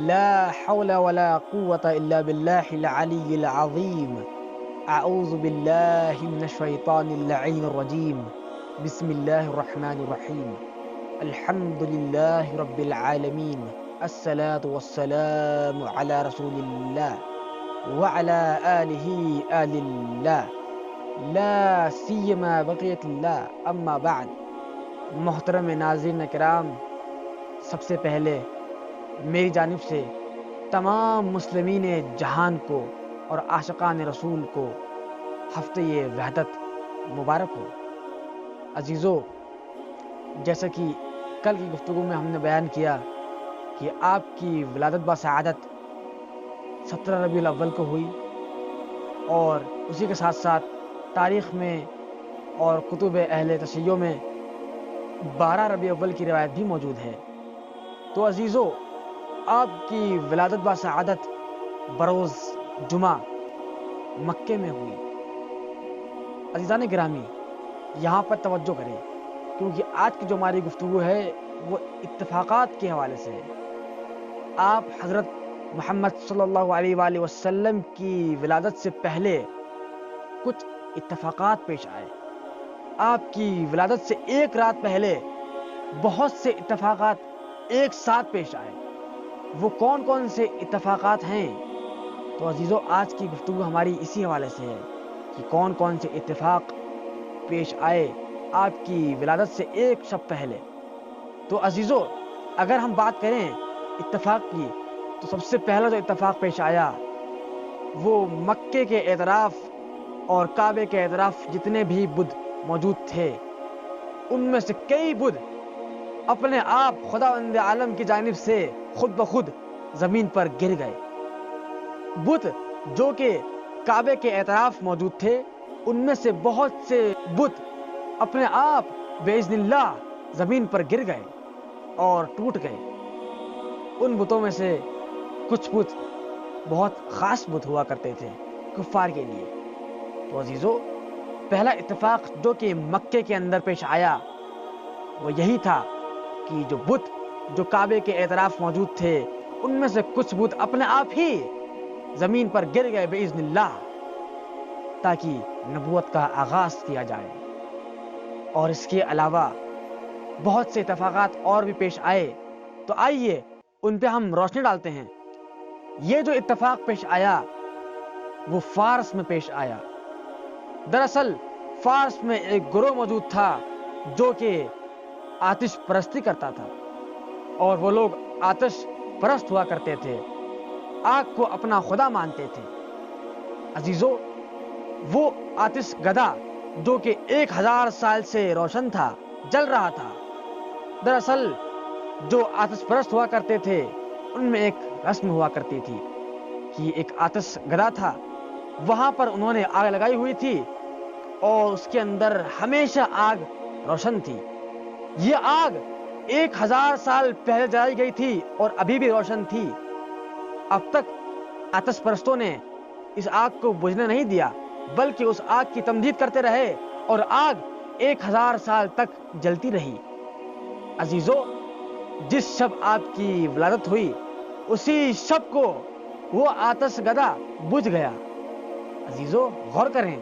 لا حول ولا قوة إلا بالله العلي العظيم. أعوذ بالله من الشيطان اللعين الرجيم. بسم الله الرحمن الرحيم. الحمد لله رب العالمين. الصلاة والسلام على رسول الله وعلى آله آل الله لا سیما بقیت اللہ. اما بعد. محترم ناظرین کرام، سب سے پہلے میری جانب سے تمام مسلمین جہان کو اور عاشقان رسول کو ہفتہ وحدت مبارک ہو. عزیزو، جیسا کہ کل کی گفتگو میں ہم نے بیان کیا کہ آپ کی ولادت بسعادت 17 ربیع الاول کو ہوئی، اور اسی کے ساتھ ساتھ تاریخ میں اور کتب اہل تشیع میں 12 ربیع الاول کی روایت بھی موجود ہے. تو عزیزو، آپ کی ولادت بسعادت بروز جمعہ مکے میں ہوئی. عزیزان گرامی، یہاں پر توجہ کریں، کیونکہ آج کی جو ہماری گفتگو ہے وہ اتفاقات کے حوالے سے ہے. آپ حضرت محمد صلی اللہ علیہ وآلہ وسلم کی ولادت سے پہلے کچھ اتفاقات پیش آئے. آپ کی ولادت سے ایک رات پہلے بہت سے اتفاقات ایک ساتھ پیش آئے. وہ کون کون سے اتفاقات ہیں؟ تو عزیزو، آج کی گفتگو ہماری اسی حوالے سے ہے کہ کون کون سے اتفاق پیش آئے آپ کی ولادت سے ایک شب پہلے. تو عزیزو، اگر ہم بات کریں اتفاق کی، تو سب سے پہلا جو اتفاق پیش آیا وہ مکے کے اعتراف اور کعبے کے اعتراف جتنے بھی بدھ موجود تھے، ان میں سے کئی بدھ اپنے آپ خداوند عالم کی جانب سے خود بخود زمین پر گر گئے. بت جو کہ کعبے کے اعتراف موجود تھے، ان میں سے بہت سے بت اپنے آپ باذن اللہ زمین پر گر گئے اور ٹوٹ گئے. ان بتوں میں سے کچھ بت بہت خاص بت ہوا کرتے تھے کفار کے لیے. تو عزیزو، پہلا اتفاق جو کہ مکے کے اندر پیش آیا وہ یہی تھا کہ جو بت جو کعبے کے اعتراف موجود تھے، ان میں سے کچھ بت اپنے آپ ہی زمین پر گر گئے باذن اللہ، تاکہ نبوت کا آغاز کیا جائے. اور اس کے علاوہ بہت سے اتفاقات اور بھی پیش آئے. تو آئیے ان پہ ہم روشنی ڈالتے ہیں. یہ جو اتفاق پیش آیا وہ فارس میں پیش آیا. دراصل فارس میں ایک گروہ موجود تھا جو کہ آتش پرستی کرتا تھا، اور وہ لوگ آتش پرست ہوا کرتے تھے، آگ کو اپنا خدا مانتے تھے. عزیزو، وہ آتش گدا جو کہ 1000 سال سے روشن تھا، جل رہا تھا. دراصل جو آتش پرست ہوا کرتے تھے ان میں ایک رسم ہوا کرتی تھی کہ ایک آتش گدا تھا، وہاں پر انہوں نے آگ لگائی ہوئی تھی اور اس کے اندر ہمیشہ آگ روشن تھی. یہ آگ 1000 سال پہلے جلائی گئی تھی اور ابھی بھی روشن تھی. اب تک آتش پرستوں نے اس آگ کو بجھنے نہیں دیا، بلکہ اس آگ کی تمدید کرتے رہے اور آگ 1000 سال تک جلتی رہی. عزیزو، جس شب آپ کی ولادت ہوئی اسی شب کو وہ آتش گدا بجھ گیا. عزیزو، غور کریں،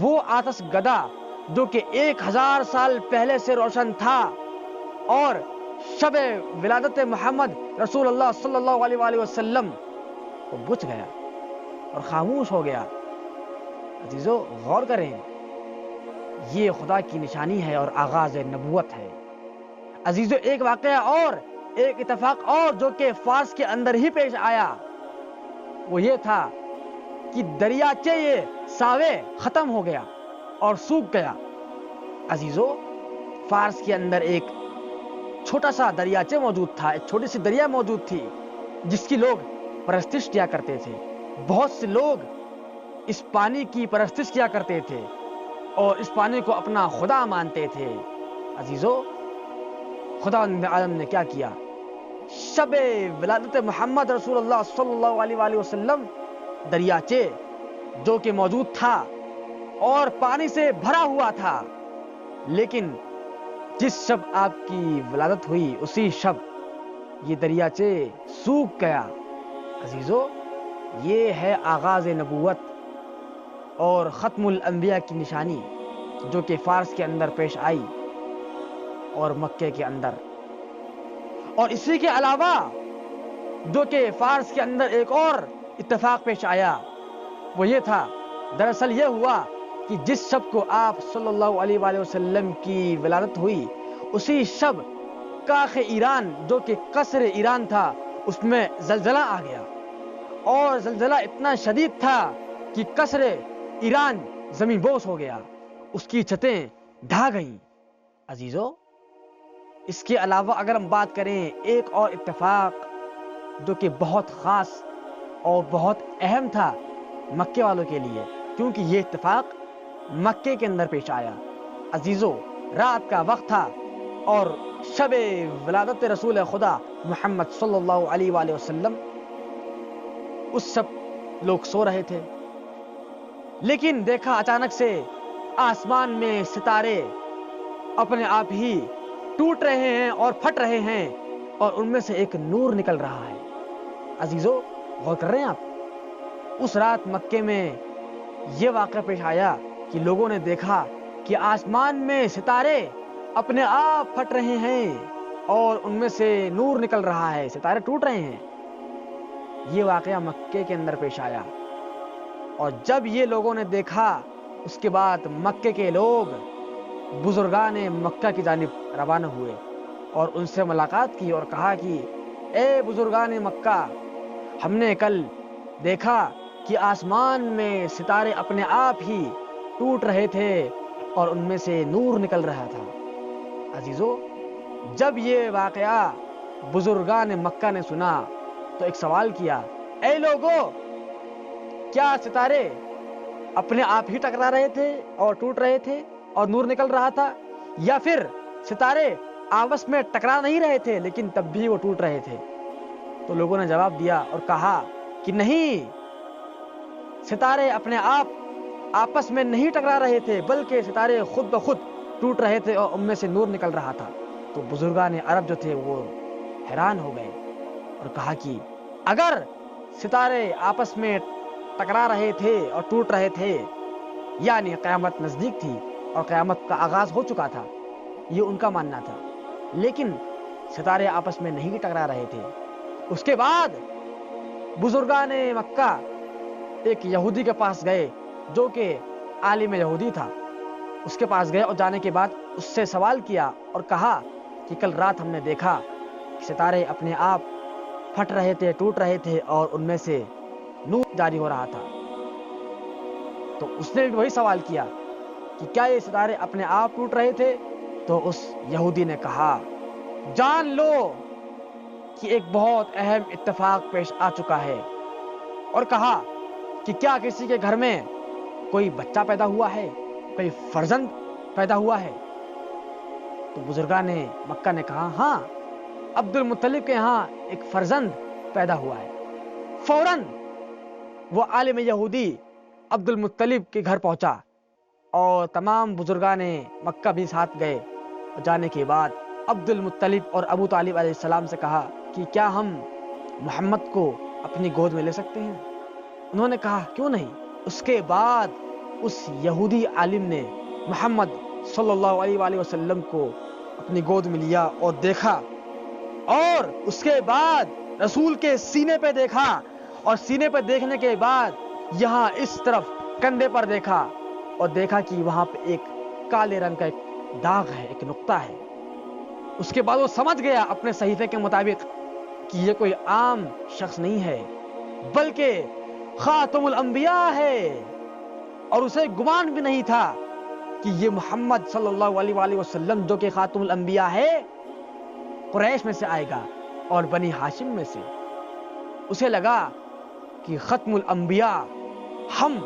وہ آتش گدا جو کہ 1000 سال پہلے سے روشن تھا اور شب ولادت محمد رسول اللہ صلی اللہ علیہ وآلہ وسلم وہ بجھ گیا اور خاموش ہو گیا. عزیزو، غور کریں، یہ خدا کی نشانی ہے اور آغاز نبوت ہے. عزیزو، ایک واقعہ اور، ایک اتفاق اور جو کہ فارس کے اندر ہی پیش آیا وہ یہ تھا کہ دریاچے یہ ساوے ختم ہو گیا اور سوکھ گیا. عزیزو، فارس کے اندر ایک چھوٹا سا دریاچے موجود تھا، ایک چھوٹی سی دریا موجود تھی جس کی لوگ پرستش کیا کرتے تھے. بہت سے لوگ اس پانی کی پرستش کیا کرتے تھے اور اس پانی کو اپنا خدا مانتے تھے. عزیزو، خدا عالم نے کیا کیا؟ شب ولادت محمد رسول اللہ صلی اللہ علیہ وآلہ وسلم دریاچے جو کہ موجود تھا اور پانی سے بھرا ہوا تھا، لیکن جس شب آپ کی ولادت ہوئی اسی شب یہ دریاچے سوکھ گیا۔ عزیزو، یہ ہے آغاز نبوت اور ختم الانبیاء کی نشانی جو کہ فارس کے اندر پیش آئی اور مکے کے اندر۔ اور اسی کے علاوہ جو کہ فارس کے اندر ایک اور اتفاق پیش آیا وہ یہ تھا، دراصل یہ ہوا کہ جس شب کو آپ صلی اللہ علیہ وآلہ وسلم کی ولادت ہوئی، اسی شب کاخ ایران جو کہ قصر ایران تھا اس میں زلزلہ آ گیا، اور زلزلہ اتنا شدید تھا کہ قصر ایران زمین بوس ہو گیا، اس کی چھتیں ڈھا گئیں۔ عزیزو، اس کے علاوہ اگر ہم بات کریں ایک اور اتفاق جو کہ بہت خاص اور بہت اہم تھا مکے والوں کے لیے، کیونکہ یہ اتفاق مکے کے اندر پیش آیا۔ عزیزو، رات کا وقت تھا اور شب ولادت رسول خدا محمد صلی اللہ علیہ وآلہ وسلم، اس شب لوگ سو رہے تھے، لیکن دیکھا اچانک سے آسمان میں ستارے اپنے آپ ہی ٹوٹ رہے ہیں اور پھٹ رہے ہیں، اور ان میں سے ایک نور نکل رہا ہے۔ عزیزو، غور کر رہے ہیں آپ؟ اس رات مکے میں یہ واقعہ پیش آیا کہ لوگوں نے دیکھا کہ آسمان میں ستارے اپنے آپ پھٹ رہے ہیں اور ان میں سے نور نکل رہا ہے، ستارے ٹوٹ رہے ہیں۔ یہ واقعہ مکے کے اندر پیش آیا، اور جب یہ لوگوں نے دیکھا اس کے بعد مکے کے لوگ بزرگان مکہ کی جانب روانہ ہوئے اور ان سے ملاقات کی اور کہا کہ اے بزرگان مکہ، ہم نے کل دیکھا کہ آسمان میں ستارے اپنے آپ ہی ٹوٹ رہے تھے اور ان میں سے نور نکل رہا تھا۔ عزیزو، جب یہ واقعہ بزرگان مکہ نے سنا تو ایک سوال کیا، اے لوگو، کیا ستارے اپنے آپ ہی ٹکرا رہے تھے اور ٹوٹ رہے تھے اور نور نکل رہا تھا، یا پھر ستارے آپس میں ٹکرا نہیں رہے تھے لیکن تب بھی وہ ٹوٹ رہے تھے؟ تو لوگوں نے جواب دیا اور کہا کہ نہیں، ستارے اپنے آپ آپس میں نہیں ٹکرا رہے تھے بلکہ ستارے خود بخود ٹوٹ رہے تھے اور ان میں سے نور نکل رہا تھا۔ تو بزرگان عرب جو تھے وہ حیران ہو گئے اور کہا کہ اگر ستارے آپس میں ٹکرا رہے تھے اور ٹوٹ رہے تھے یعنی قیامت نزدیک تھی اور قیامت کا آغاز ہو چکا تھا، یہ ان کا ماننا تھا، لیکن ستارے آپس میں نہیں ٹکرا رہے تھے۔ اس کے بعد بزرگان مکہ ایک یہودی کے پاس گئے جو کہ عالم یہودی تھا، اس کے پاس گئے اور جانے کے بعد اس سے سوال کیا اور کہا کہ کل رات ہم نے دیکھا کہ ستارے اپنے آپ پھٹ رہے تھے، ٹوٹ رہے تھے اور ان میں سے نور جاری ہو رہا تھا۔ تو اس نے بھی وہی سوال کیا کہ کیا یہ ستارے اپنے آپ ٹوٹ رہے تھے؟ تو اس یہودی نے کہا، جان لو کہ ایک بہت اہم اتفاق پیش آ چکا ہے، اور کہا کہ کیا کسی کے گھر میں کوئی بچہ پیدا ہوا ہے، کوئی فرزند پیدا ہوا ہے؟ تو بزرگان مکہ نے کہا، ہاں، عبد المطلب کے یہاں ایک فرزند پیدا ہوا ہے۔ فوراً وہ عالم یہودی عبد المطلب کے گھر پہنچا اور تمام بزرگان مکہ بھی ساتھ گئے، اور جانے کے بعد عبد المطلب اور ابو طالب علیہ السلام سے کہا کہ کیا ہم محمد کو اپنی گود میں لے سکتے ہیں؟ انہوں نے کہا کیوں نہیں۔ اس کے بعد اس یہودی عالم نے محمد صلی اللہ علیہ وآلہ وسلم کو اپنی گود میں لیا اور دیکھا، اور اس کے بعد رسول کے سینے پہ دیکھا، اور سینے پہ دیکھنے کے بعد یہاں اس طرف کندھے پر دیکھا اور دیکھا کہ وہاں پہ ایک کالے رنگ کا ایک داغ ہے، ایک نقطہ ہے۔ اس کے بعد وہ سمجھ گیا اپنے صحیفے کے مطابق کہ یہ کوئی عام شخص نہیں ہے بلکہ خاتم الانبیاء ہے، اور اسے گمان بھی نہیں تھا کہ یہ محمد صلی اللہ علیہ وآلہ وسلم جو کہ خاتم الانبیاء ہے قریش میں سے آئے گا اور بنی ہاشم میں سے۔ اسے لگا کہ ختم الانبیاء ہم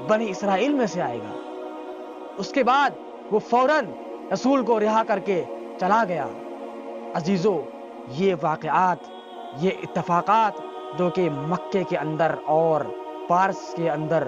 بنی اسرائیل میں سے آئے گا۔ اس کے بعد وہ فوراً رسول کو رہا کر کے چلا گیا۔ عزیزو، یہ واقعات، یہ اتفاقات جو کہ مکے کے اندر اور پارس کے اندر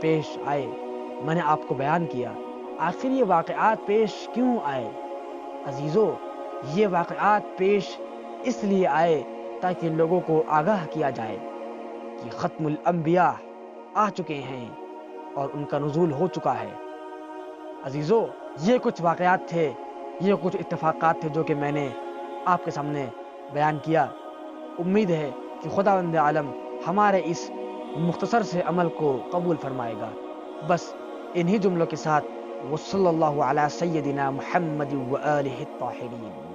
پیش آئے، میں نے آپ کو بیان کیا۔ آخر یہ واقعات پیش کیوں آئے؟ عزیزو، یہ واقعات پیش اس لیے آئے تاکہ لوگوں کو آگاہ کیا جائے کہ ختم الانبیاء آ چکے ہیں اور ان کا نزول ہو چکا ہے۔ عزیزو، یہ کچھ واقعات تھے، یہ کچھ اتفاقات تھے جو کہ میں نے آپ کے سامنے بیان کیا۔ امید ہے کہ خداوند عالم ہمارے اس مختصر سے عمل کو قبول فرمائے گا۔ بس انہی جملوں کے ساتھ وصلی اللہ علی سیدنا محمد و آلہ الطاہرین۔